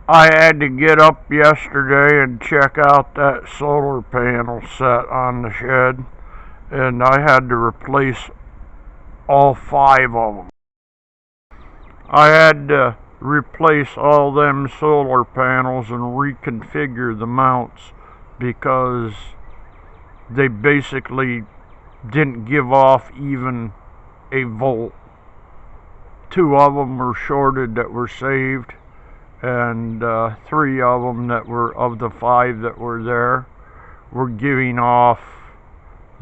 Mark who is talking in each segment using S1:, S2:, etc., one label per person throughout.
S1: I had to get up yesterday and check out that solar panel set on the shed, and I had to replace all 5 of them. I had to replace all them solar panels and reconfigure the mounts because they basically didn't give off even a volt. 2 of them were shorted that were saved, and 3 of them that were of the 5 that were there were giving off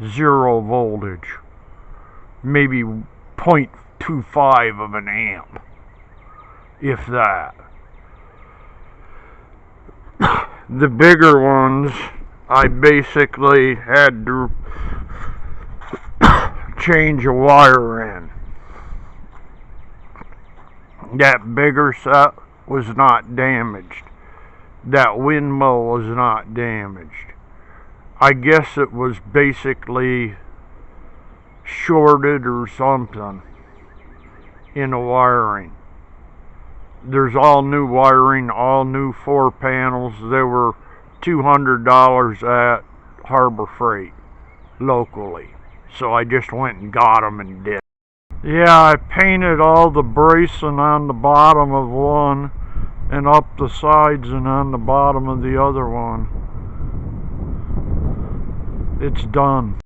S1: 0 voltage, maybe 0.25 of an amp, if that. The bigger ones, I basically had to change a wire in. That bigger set was not damaged. That windmill was not damaged. I guess it was basically shorted or something in the wiring. There's all new wiring, all new 4 panels. They were $200 at Harbor Freight locally. So I just went and got them and did. Yeah, I painted all the bracing on the bottom of one and up the sides and on the bottom of the other one. It's done.